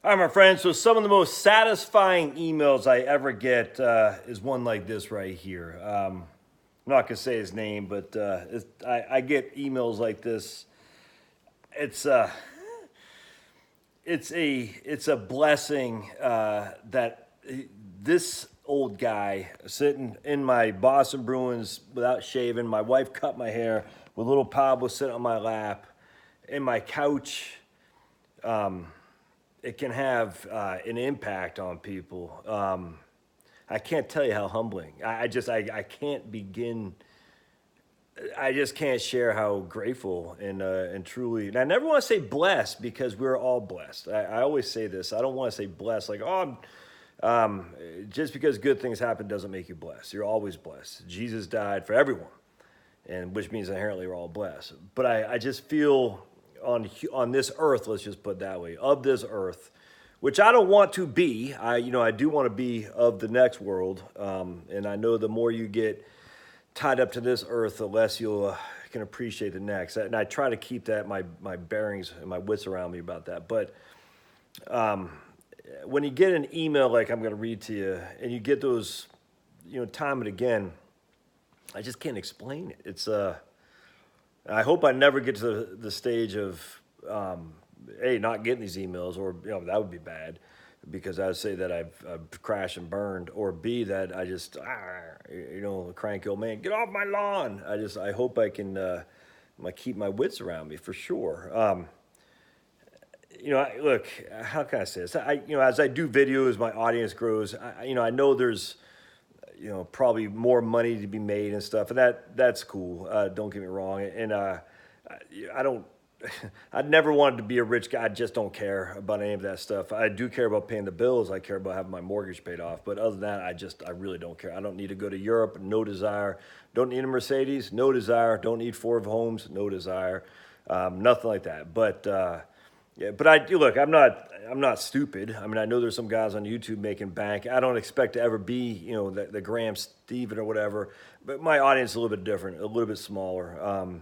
All right, my friends. So some of the most satisfying emails I ever get is one like this right here. I'm not gonna say his name, but I get emails like this. It's uh, it's a blessing that this old guy sitting in my Boston Bruins without shaving. My wife cut my hair with little Pablo sitting on my lap, in my couch. It can have an impact on people. I can't tell you how humbling. I can't begin. I just can't share how grateful and truly. And I never want to say blessed because we're all blessed. I always say this. I don't want to say blessed like just because good things happen doesn't make you blessed. You're always blessed. Jesus died for everyone, and which means inherently we're all blessed. But I just feel on this earth, let's just put it that way, of this earth, which I don't want to be. I do want to be of the next world, and I know the more you get tied up to this earth, the less you'll can appreciate the next. And I try to keep that my bearings and my wits around me about that. But when you get an email like I'm going to read to you, and you get those, time and again, I just can't explain it. I hope I never get to the stage of, A, not getting these emails, or, that would be bad because I would say that I've crashed and burned, or B, that I just, a cranky old man, get off my lawn. I hope I can keep my wits around me for sure. Look, how can I say this? As I do videos, my audience grows. I know there's, probably more money to be made and stuff, and that's cool. Don't get me wrong, and I don't. I'd never wanted to be a rich guy. I just don't care about any of that stuff. I do care about paying the bills. I care about having my mortgage paid off. But other than that, I really don't care. I don't need to go to Europe. No desire. Don't need a Mercedes. No desire. Don't need 4 homes. No desire. Nothing like that. But yeah, but look. I'm not stupid. I mean, I know there's some guys on YouTube making bank. I don't expect to ever be, the Graham Stephen or whatever. But my audience is a little bit different, a little bit smaller.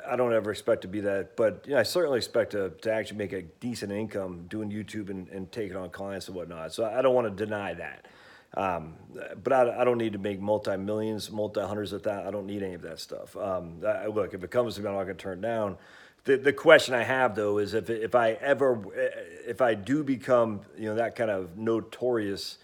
I don't ever expect to be that, but I certainly expect to actually make a decent income doing YouTube and taking on clients and whatnot. So I don't want to deny that. But I don't need to make multi-millions, multi-hundreds of that. I don't need any of that stuff. Look, if it comes to me, I'm not going to turn it down. The question I have though is if I do become that kind of notorious,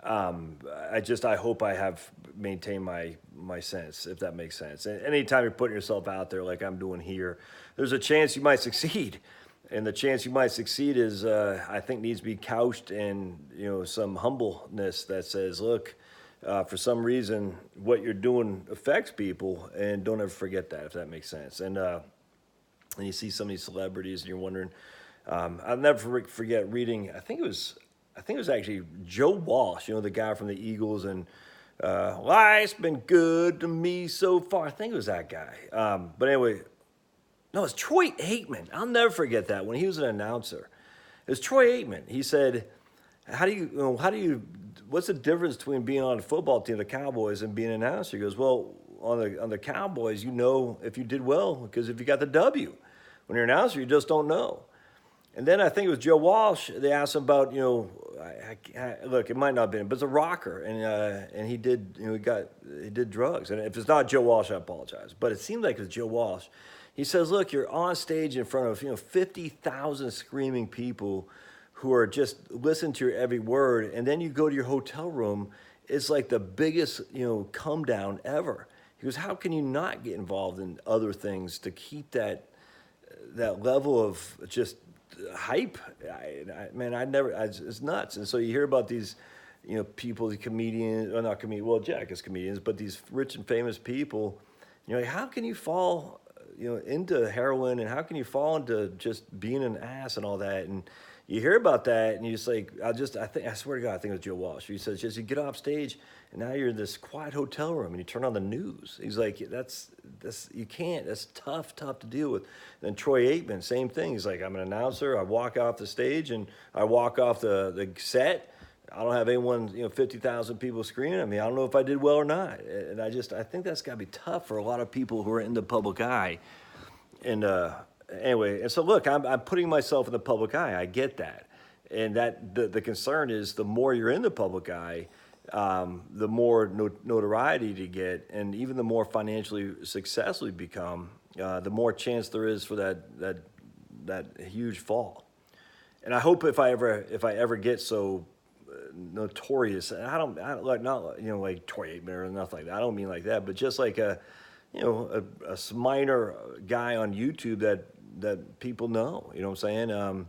I hope I have maintained my sense, if that makes sense. And anytime you're putting yourself out there like I'm doing here, there's a chance you might succeed, and the chance you might succeed is I think needs to be couched in some humbleness that says, look, for some reason what you're doing affects people, and don't ever forget that, if that makes sense. And you see some of these celebrities, and you're wondering. I'll never forget reading. I think it was actually Joe Walsh, the guy from the Eagles, and life's been good to me so far. I think it was that guy. But anyway, no, it's Troy Aikman. I'll never forget that when he was an announcer. It was Troy Aikman. He said, what's the difference between being on a football team, the Cowboys, and being an announcer? He goes, well, on the Cowboys, if you did well because if you got the W. When you're an announcer, you just don't know. And then I think it was Joe Walsh. They asked him about, look, it might not have been, but it's a rocker, and he did, he did drugs. And if it's not Joe Walsh, I apologize. But it seemed like it was Joe Walsh. He says, look, you're on stage in front of 50,000 screaming people who are just listening to your every word, and then you go to your hotel room. It's like the biggest, come down ever. He goes, how can you not get involved in other things to keep that level of just hype? It's nuts. And so you hear about these, people, the comedians, or not comedians, well, Jack is comedians, but these rich and famous people, how can you fall, into heroin, and how can you fall into just being an ass and all that? And you hear about that, and you just like, I swear to God, I think it was Joe Walsh. He says, just you get off stage, and now you're in this quiet hotel room, and you turn on the news. He's like, that's you can't. That's tough to deal with. And then Troy Aikman, same thing. He's like, I'm an announcer. I walk off the stage, and I walk off the set. I don't have anyone, 50,000 people screaming at me. I don't know if I did well or not. And I think that's got to be tough for a lot of people who are in the public eye. And anyway, and so look, I'm putting myself in the public eye. I get that. And that the concern is the more you're in the public eye, the more notoriety you get, and even the more financially successful you become, the more chance there is for that huge fall. And I hope if I ever get so notorious, and I don't like not like Troy Aikman or nothing like that. I don't mean like that, but just like a minor guy on YouTube that people know. You know what I'm saying?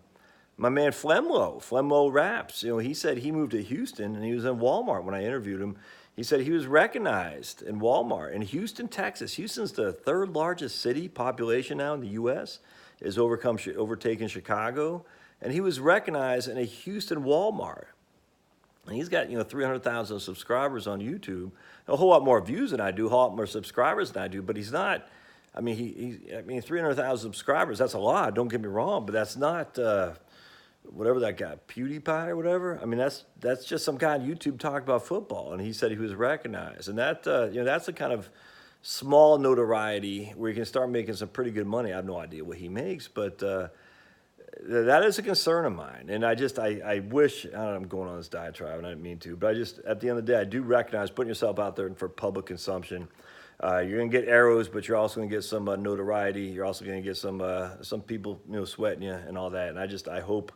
My man Flemlo Raps. He said he moved to Houston and he was in Walmart when I interviewed him. He said he was recognized in Walmart in Houston, Texas. Houston's the third largest city population now in the U.S. Is overtaken Chicago, and he was recognized in a Houston Walmart. And he's got 300,000 subscribers on YouTube, a whole lot more views than I do, a whole lot more subscribers than I do. But he's not. I mean, 300,000 subscribers. That's a lot. Don't get me wrong, but that's not whatever that guy, PewDiePie or whatever. I mean, that's just some guy on YouTube talking about football, and he said he was recognized, and that that's the kind of small notoriety where you can start making some pretty good money. I have no idea what he makes, but that is a concern of mine. And I wish, I don't know, I'm going on this diatribe and I didn't mean to, but at the end of the day, I do recognize putting yourself out there for public consumption. You're going to get arrows, but you're also going to get some notoriety. You're also going to get some people, sweating you and all that. And I hope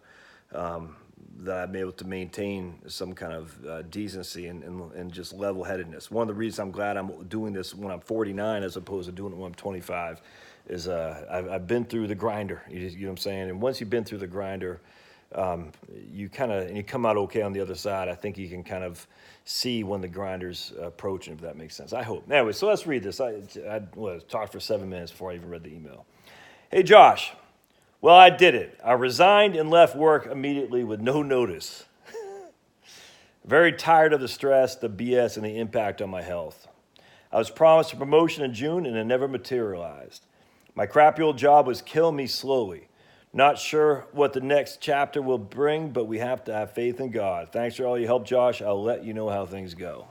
that I'm able to maintain some kind of decency and just level-headedness. One of the reasons I'm glad I'm doing this when I'm 49 as opposed to doing it when I'm 25 is I've been through the grinder. You know what I'm saying? And once you've been through the grinder, you come out okay on the other side. I think you can kind of see when the grinder's approaching, if that makes sense. I hope. Anyway, so let's read this. I talked for 7 minutes before I even read the email. Hey, Josh. Well, I did it. I resigned and left work immediately with no notice. Very tired of the stress, the BS, and the impact on my health. I was promised a promotion in June, and it never materialized. My crappy old job was killing me slowly. Not sure what the next chapter will bring, but we have to have faith in God. Thanks for all your help, Josh. I'll let you know how things go.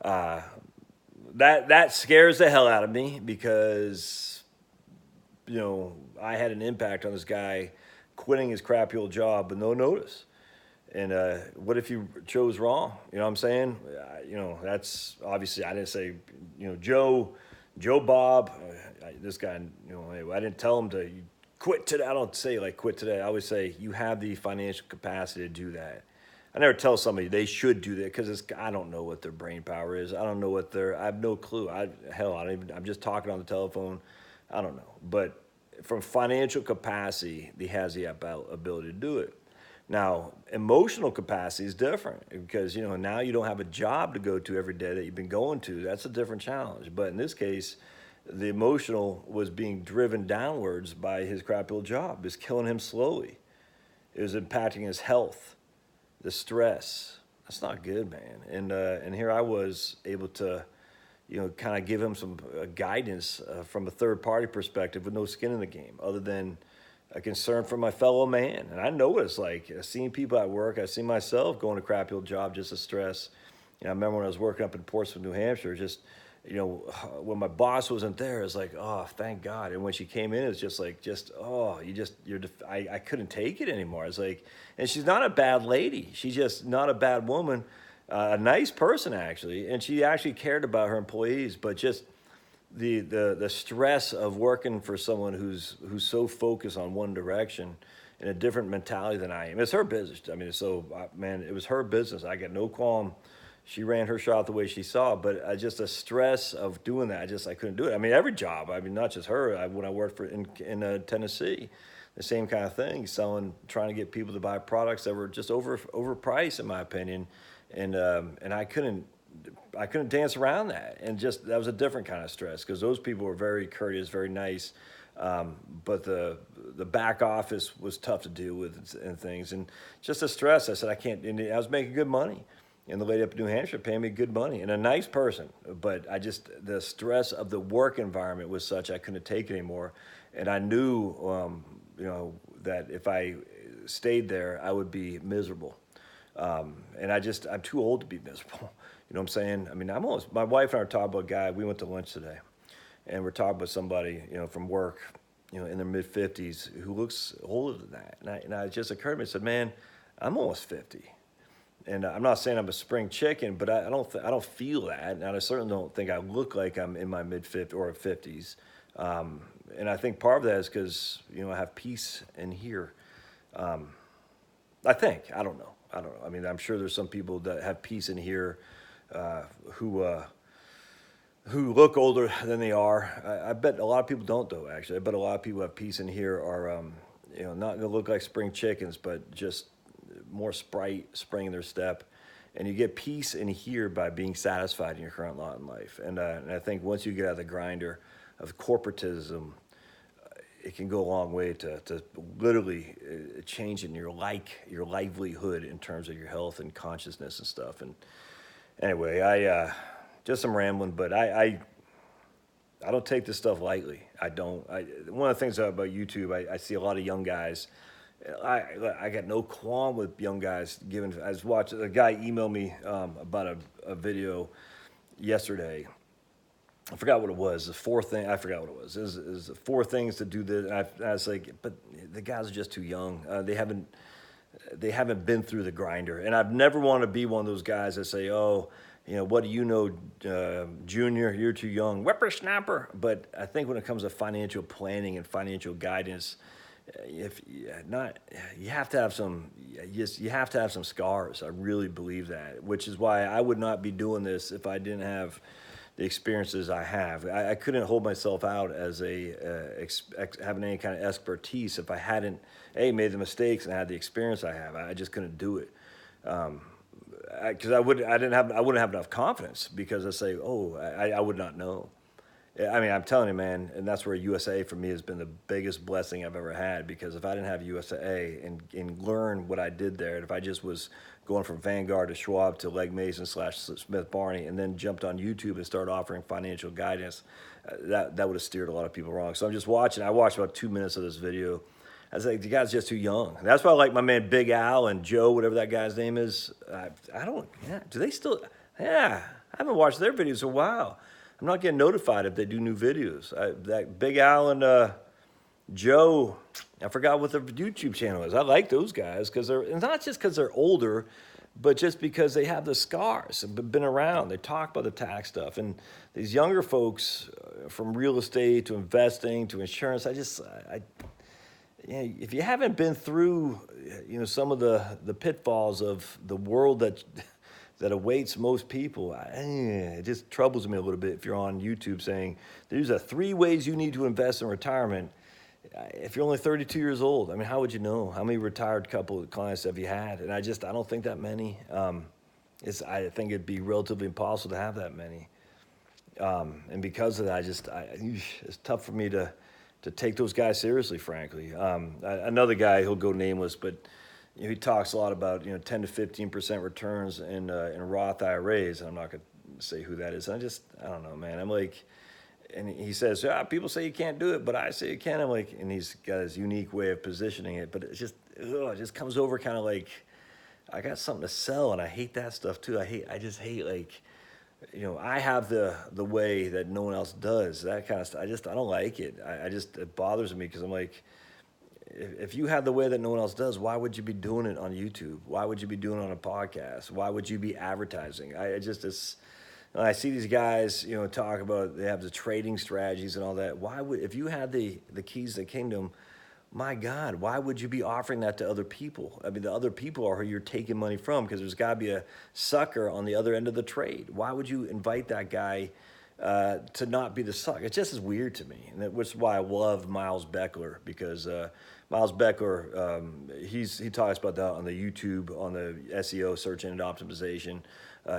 That scares the hell out of me because, I had an impact on this guy quitting his crappy old job with no notice. And what if you chose wrong? You know what I'm saying? That's obviously, I didn't say, Joe Bob, this guy, anyway, I didn't tell him to quit today. I don't say like quit today. I always say you have the financial capacity to do that. I never tell somebody they should do that because I don't know what their brain power is. I don't know I have no clue. I'm just talking on the telephone. I don't know. But from financial capacity, he has the ability to do it. Now, emotional capacity is different because, now you don't have a job to go to every day that you've been going to. That's a different challenge. But in this case, the emotional was being driven downwards by his crappy old job. It was killing him slowly. It was impacting his health, the stress. That's not good, man. And here I was able to, kind of give him some guidance from a third-party perspective with no skin in the game other than a concern for my fellow man. And I know what it's like. I've seen people at work. I've seen myself going to a crappy old job just as stress. I remember when I was working up in Portsmouth, New Hampshire, just, when my boss wasn't there, it's like, oh, thank God. And when she came in, it's just like, I couldn't take it anymore. It's like, and she's not a bad lady. She's just not a bad woman, a nice person actually. And she actually cared about her employees, but just the stress of working for someone who's so focused on one direction in a different mentality than I am. It's her business. I mean, man, it was her business. I got no qualm. She ran her shop the way she saw, but just the stress of doing that, I couldn't do it. I mean, every job. I mean, not just her. When I worked in Tennessee, the same kind of thing, trying to get people to buy products that were just overpriced, in my opinion, and I couldn't dance around that, and that was a different kind of stress because those people were very courteous, very nice, but the back office was tough to deal with and things, and just the stress. I said I can't. And I was making good money. And the lady up in New Hampshire paying me good money and a nice person. But the stress of the work environment was such I couldn't take it anymore. And I knew, that if I stayed there, I would be miserable. And I'm too old to be miserable. You know what I'm saying? I mean, my wife and I were talking about a guy. We went to lunch today. And we're talking about somebody, from work. in their mid 50s who looks older than that. And it just occurred to me, I said, man, I'm almost 50. And I'm not saying I'm a spring chicken, but I don't feel that. And I certainly don't think I look like I'm in my mid 50s or 50s. And I think part of that is because, I have peace in here. I think, I don't know. I mean, I'm sure there's some people that have peace in here uh, who, uh, who look older than they are. I bet a lot of people don't, though. Actually, I bet a lot of people who have peace in here are, not going to look like spring chickens, but just more spring in their step. And you get peace in here by being satisfied in your current lot in life. And I think once you get out of the grinder of corporatism, it can go a long way to literally changing your livelihood in terms of your health and consciousness and stuff. And anyway, I just some rambling, but I don't take this stuff lightly. I don't. One of the things about YouTube, I see a lot of young guys. I got no qualm with young guys giving. I was watching a guy email me about a video yesterday. I forgot what it was. The fourth thing, I forgot what it was. It was four things to do this. And I was like, but the guys are just too young. They haven't been through the grinder. And I've never wanted to be one of those guys that say, oh, what do you know, Junior? You're too young, whippersnapper. But I think when it comes to financial planning and financial guidance, if not, you have to have some. You have to have some scars. I really believe that, which is why I would not be doing this if I didn't have the experiences I have. I couldn't hold myself out as having any kind of expertise if I hadn't made the mistakes and had the experience I have. I just couldn't do it. Because I wouldn't have enough confidence because I say, I would not know. I mean, I'm telling you, man, and that's where USA for me has been the biggest blessing I've ever had. Because if I didn't have USA and learn what I did there, and if I just was going from Vanguard to Schwab to Legg Mason / Smith Barney, and then jumped on YouTube and started offering financial guidance, that would have steered a lot of people wrong. So I'm just watching. I watched about 2 minutes of this video. I was like, the guy's just too young. And that's why I like my man Big Al and Joe, whatever that guy's name is. I don't. Yeah, do they still? Yeah, I haven't watched their videos in a while. I'm not getting notified if they do new videos. That Big Al and Joe, I forgot what their YouTube channel is. I like those guys because it's not just because they're older, but just because they have the scars and been around. They talk about the tax stuff. And these younger folks, from real estate to investing to insurance, if you haven't been through, some of the pitfalls of the world that awaits most people, it just troubles me a little bit if you're on YouTube saying, there's 3 ways you need to invest in retirement. If you're only 32 years old, I mean, how would you know? How many retired couple clients have you had? And I don't think that many. I think it'd be relatively impossible to have that many. And because of that, it's tough for me to take those guys seriously, frankly. Another guy, he'll go nameless, but he talks a lot about 10 to 15% returns in Roth IRAs. And I'm not going to say who that is. I don't know, man. I'm like, and he says, people say you can't do it, but I say you can. I'm like, and he's got his unique way of positioning it, but it just comes over kind of like I got something to sell, and I hate that stuff too. I just hate like. I have the way that no one else does, that kind of stuff. I don't like it. It bothers me because I'm like, if you have the way that no one else does, why would you be doing it on YouTube? Why would you be doing it on a podcast? Why would you be advertising? I see these guys, talk about they have the trading strategies and all that. If you had the keys to the kingdom, my God, why would you be offering that to other people? I mean, the other people are who you're taking money from because there's got to be a sucker on the other end of the trade. Why would you invite that guy to not be the sucker? It's just as weird to me, which is why I love Miles Beckler because Miles Beckler, he talks about that on the YouTube, on the SEO, search engine optimization,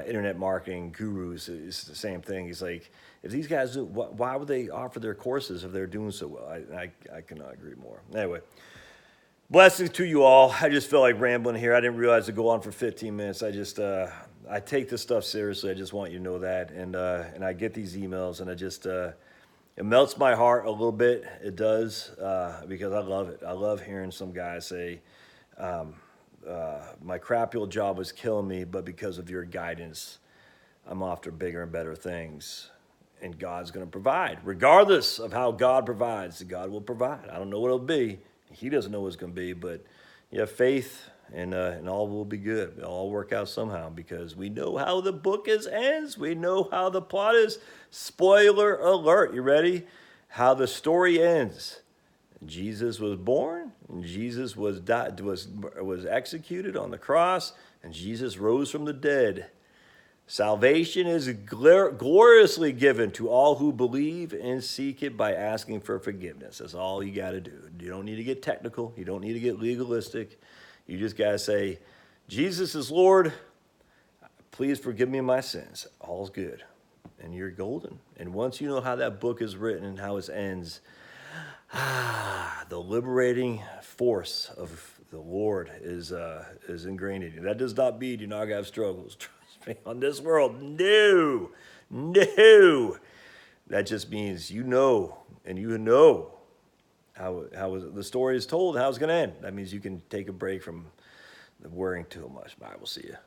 internet marketing gurus. It's the same thing. He's like, if these guys do, why would they offer their courses if they're doing so well? I cannot agree more. Anyway, blessings to you all. I just feel like rambling here. I didn't realize to go on for 15 minutes. I take this stuff seriously. I just want you to know that. And I get these emails, and it melts my heart a little bit. It does, because I love it. I love hearing some guys say, my crappy old job was killing me, but because of your guidance, I'm after bigger and better things. and God's going to provide. Regardless of how God provides, God will provide. I don't know what it'll be. He doesn't know what it's going to be, but you have faith, and all will be good. It'll all work out somehow because we know how the book ends. We know how the plot is. Spoiler alert. You ready? How the story ends. Jesus was born, and Jesus was executed on the cross, and Jesus rose from the dead. Salvation is gloriously given to all who believe and seek it by asking for forgiveness. That's all you got to do. You don't need to get technical. You don't need to get legalistic. You just got to say, Jesus is Lord. Please forgive me my sins. All's good. And you're golden. And once you know how that book is written and how it ends, the liberating force of the Lord is ingrained in you. That does not mean you're not going to have struggles. Trust me, on this world, no. That just means you know how the story is told, how it's going to end. That means you can take a break from worrying too much. Bye, we'll see you.